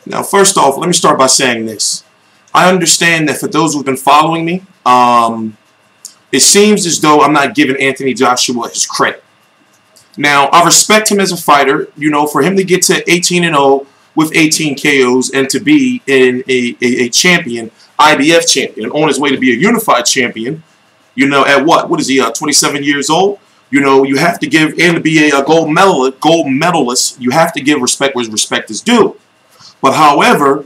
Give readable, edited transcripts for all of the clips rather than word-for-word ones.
Now, first off, let me start by saying this. I understand that for those who've been following me, it seems as though I'm not giving Anthony Joshua his credit. Now, I respect him as a fighter. You know, for him to get to 18-0 with 18 KOs and to be in a champion, IBF champion, on his way to be a unified champion, you know, at what is he, 27 years old? You know, you have to give, and to be a gold medalist, you have to give respect where respect is due. But however,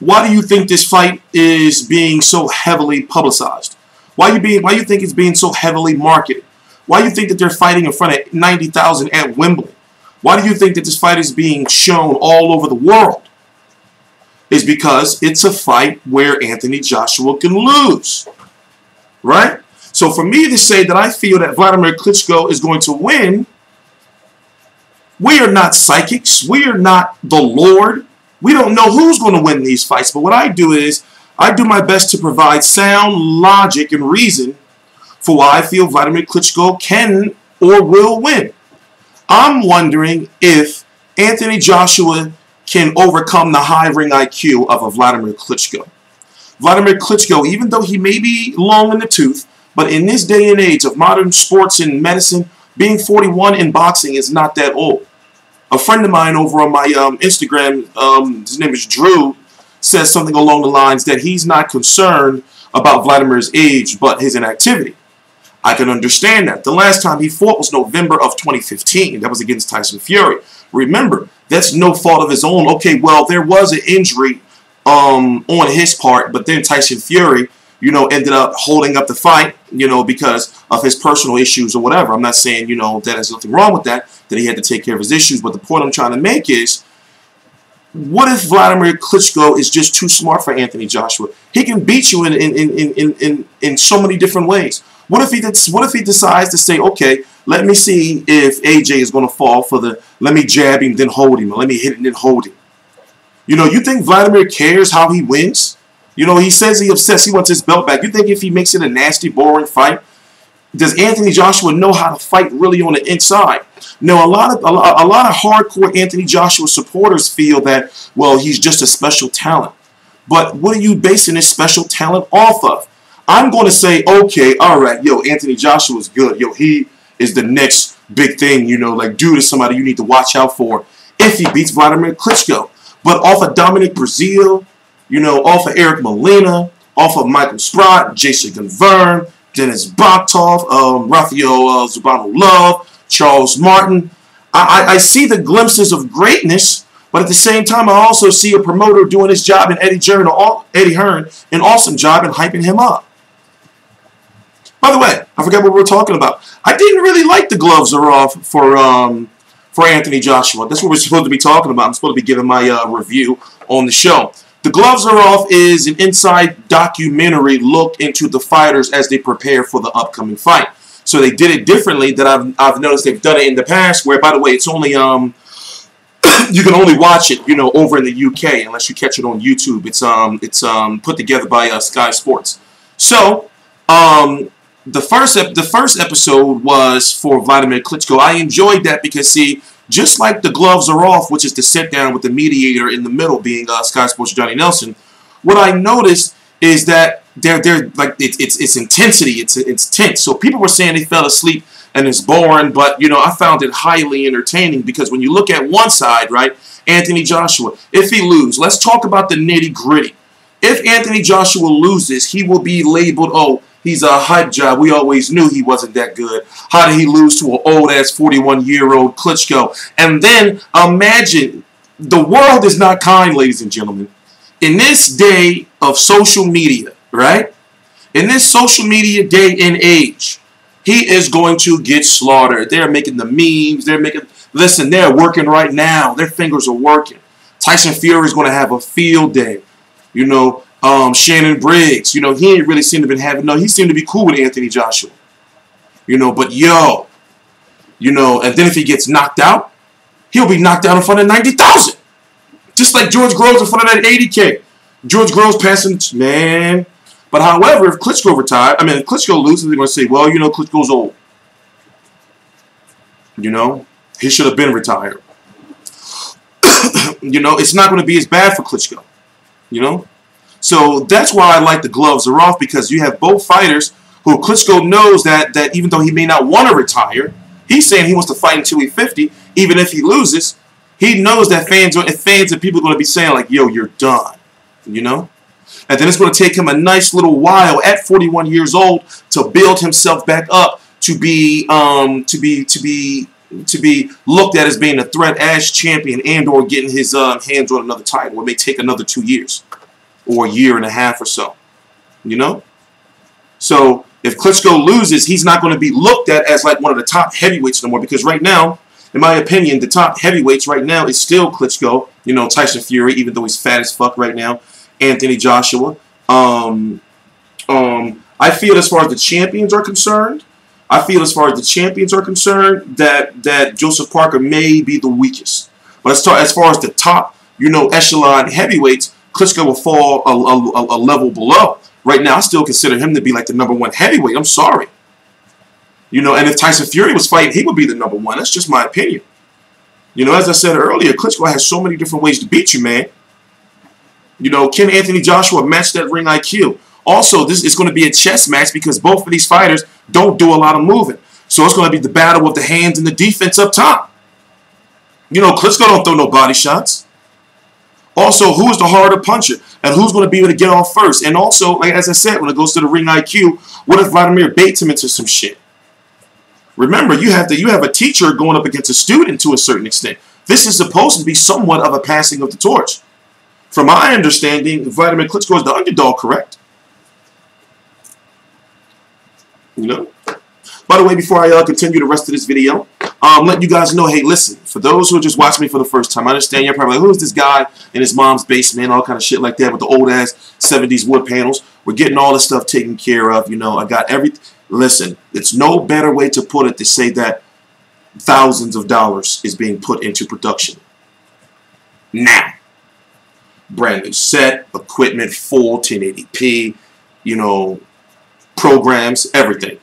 why do you think this fight is being so heavily publicized? Why you think it's being so heavily marketed? Why do you think that they're fighting in front of 90,000 at Wembley? Why do you think that this fight is being shown all over the world? It's because it's a fight where Anthony Joshua can lose, right? So for me to say that I feel that Wladimir Klitschko is going to win, we are not psychics. We are not the Lord. We don't know who's going to win these fights. But what I do is I do my best to provide sound logic and reason for why I feel Wladimir Klitschko can or will win. I'm wondering if Anthony Joshua can overcome the high ring IQ of a Wladimir Klitschko. Wladimir Klitschko, even though he may be long in the tooth, but in this day and age of modern sports and medicine, being 41 in boxing is not that old. A friend of mine over on my Instagram, his name is Drew, says something along the lines that he's not concerned about Wladimir's age, but his inactivity. I can understand that. The last time he fought was November of 2015. That was against Tyson Fury. Remember, that's no fault of his own. Okay, well, there was an injury on his part, but then Tyson Fury, you know, ended up holding up the fight, you know, because of his personal issues or whatever. I'm not saying, you know, that there's nothing wrong with that he had to take care of his issues. But the point I'm trying to make is, what if Wladimir Klitschko is just too smart for Anthony Joshua? He can beat you in so many different ways. What if he decides to say, okay, let me see if AJ is going to fall for the let me jab him then hold him, or let me hit him then hold him. You know, you think Wladimir cares how he wins? You know, he says he's obsessed. He wants his belt back. You think if he makes it a nasty, boring fight, does Anthony Joshua know how to fight really on the inside? No, a lot of hardcore Anthony Joshua supporters feel that, well, he's just a special talent. But what are you basing this special talent off of? I'm going to say, okay, all right, yo, Anthony Joshua's good. Yo, he is the next big thing, you know, like, dude is somebody you need to watch out for if he beats Wladimir Klitschko. But off of Dominic Breazeale, you know, off of Eric Molina, off of Michael Sprott, Jason Gunvern, Dennis Bogtov, Rafael Zubano-Love, Charles Martin. I see the glimpses of greatness, but at the same time, I also see a promoter doing his job, and Eddie Hearn, an awesome job in hyping him up. By the way, I forgot what we were talking about. I didn't really like the gloves are off for Anthony Joshua. That's what we're supposed to be talking about. I'm supposed to be giving my review on the show. The Gloves Are Off is an inside documentary look into the fighters as they prepare for the upcoming fight. So they did it differently than I've noticed they've done it in the past, where, by the way, it's only you can only watch it, you know, over in the UK unless you catch it on YouTube. It's put together by Sky Sports. So the first episode was for Wladimir Klitschko. I enjoyed that because, see, just like the Gloves Are Off, which is the sit down with the mediator in the middle being Sky Sports' Johnny Nelson, what I noticed is that they're like it's intensity, it's tense. So people were saying they fell asleep and it's boring, but you know, I found it highly entertaining because when you look at one side, right, Anthony Joshua, if he loses, let's talk about the nitty gritty. If Anthony Joshua loses, he will be labeled, oh, he's a hype job. We always knew he wasn't that good. How did he lose to an old-ass 41-year-old Klitschko? And then imagine, the world is not kind, ladies and gentlemen. In this day of social media, right? In this social media day and age, he is going to get slaughtered. They're making the memes. Listen, they're working right now. Their fingers are working. Tyson Fury is going to have a field day. You know, Shannon Briggs, you know, he ain't really seemed to been having, no, he seemed to be cool with Anthony Joshua. You know, but yo, you know, and then if he gets knocked out, he'll be knocked out in front of 90,000. Just like George Groves in front of that 80K. George Groves passing, man. But however, if Klitschko if Klitschko loses, they're going to say, well, you know, Klitschko's old. You know, he should have been retired. You know, it's not going to be as bad for Klitschko. You know? So that's why I like the gloves are off, because you have both fighters who Klitschko knows that even though he may not want to retire, he's saying he wants to fight until he's 50. Even if he loses, he knows that fans and people are going to be saying like, yo, you're done. You know? And then it's going to take him a nice little while at 41 years old to build himself back up to be looked at as being a threat as champion and or getting his hands on another title. It may take another 2 years or a year and a half or so. You know? So if Klitschko loses, he's not going to be looked at as like one of the top heavyweights no more, because right now, in my opinion, the top heavyweights right now is still Klitschko, you know, Tyson Fury, even though he's fat as fuck right now, Anthony Joshua. I feel as far as the champions are concerned, that Joseph Parker may be the weakest. But as far as the top, you know, echelon heavyweights, Klitschko will fall a level below. Right now, I still consider him to be like the #1 heavyweight. I'm sorry. You know, and if Tyson Fury was fighting, he would be the #1. That's just my opinion. You know, as I said earlier, Klitschko has so many different ways to beat you, man. You know, can Anthony Joshua match that ring IQ? Also, this is going to be a chess match because both of these fighters don't do a lot of moving. So it's going to be the battle of the hands and the defense up top. You know, Klitschko don't throw no body shots. Also, who is the harder puncher? And who's going to be able to get off first? And also, like as I said, when it goes to the ring IQ, what if Wladimir baits him into some shit? Remember, you have a teacher going up against a student to a certain extent. This is supposed to be somewhat of a passing of the torch. From my understanding, Wladimir Klitschko is the underdog, correct? You know? By the way, before I continue the rest of this video, let you guys know, hey, listen, for those who are just watching me for the first time, I understand you're probably like, who is this guy in his mom's basement, all kind of shit like that with the old-ass 70s wood panels. We're getting all this stuff taken care of. You know, I got everything. Listen, it's no better way to put it to say that thousands of dollars is being put into production. Now, brand new set, equipment, full 1080p, you know, programs, everything,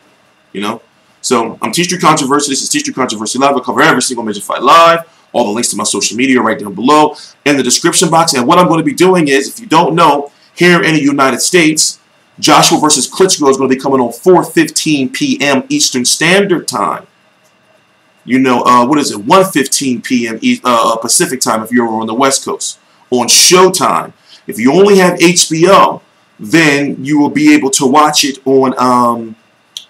you know. So I'm T-Street Controversy. This is T-Street Controversy Live. I cover every single major fight live. All the links to my social media right down below in the description box. And what I'm going to be doing is, if you don't know, here in the United States, Joshua versus Klitschko is going to be coming on 4:15 p.m. Eastern Standard Time. You know, what is it? 1:15 p.m. Pacific Time if you're on the West Coast. On Showtime. If you only have HBO, then you will be able to watch it on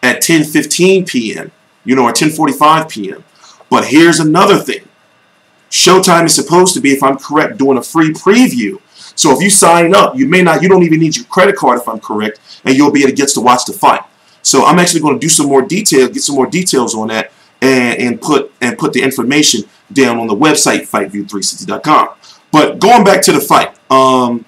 at 10:15 p.m. You know, or 10:45 p.m. But here's another thing. Showtime is supposed to be, if I'm correct, doing a free preview. So if you sign up, you don't even need your credit card if I'm correct, and you'll be able to get to watch the fight. So I'm actually going to do some more detail, get some more details on that, and put the information down on the website fightview360.com. But going back to the fight, I'm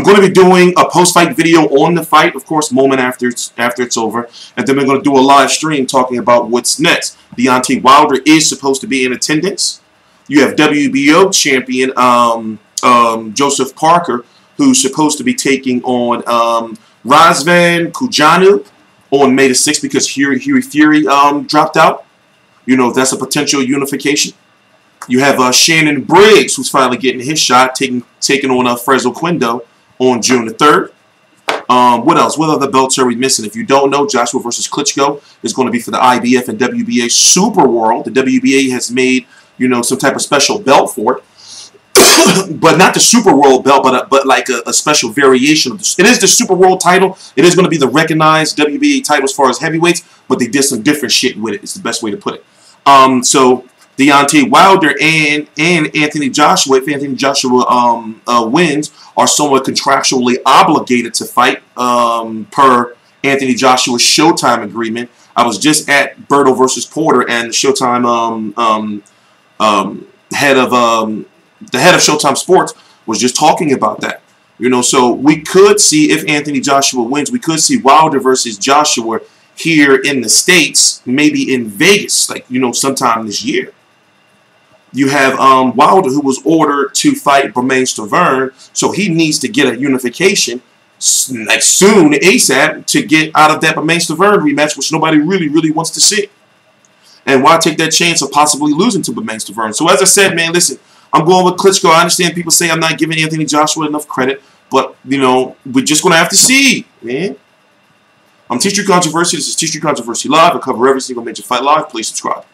going to be doing a post-fight video on the fight, of course, moment after it's over, and then we're going to do a live stream talking about what's next. Deontay Wilder is supposed to be in attendance. You have WBO champion Joseph Parker, who's supposed to be taking on Razvan Kujanu on May the 6th because Huey Fury dropped out. You know, that's a potential unification. You have Shannon Briggs, who's finally getting his shot, taking on Fresno Quindo on June the 3rd. What else? What other belts are we missing? If you don't know, Joshua versus Klitschko is going to be for the IBF and WBA Super World. The WBA has made, you know, some type of special belt for it. But not the Super World belt, but like a special variation of this. It is the Super World title. It is going to be the recognized WBA title as far as heavyweights, but they did some different shit with it. It's the best way to put it. So Deontay Wilder and Anthony Joshua, if Anthony Joshua wins, are somewhat contractually obligated to fight per Anthony Joshua's Showtime agreement. I was just at Berto versus Porter, and the Showtime the head of Showtime Sports was just talking about that. You know, so we could see, if Anthony Joshua wins, we could see Wilder versus Joshua here in the States, maybe in Vegas, like, you know, sometime this year. You have Wilder, who was ordered to fight Bermane Stiverne, so he needs to get a unification like soon, ASAP, to get out of that Bermane Stiverne rematch, which nobody really wants to see. And why take that chance of possibly losing to Bermane Stiverne? So as I said, man, listen, I'm going with Klitschko. I understand people say I'm not giving Anthony Joshua enough credit, but, you know, we're just going to have to see, man. I'm T Street Controversy. This is T Street Controversy Live. I cover every single major fight live. Please subscribe.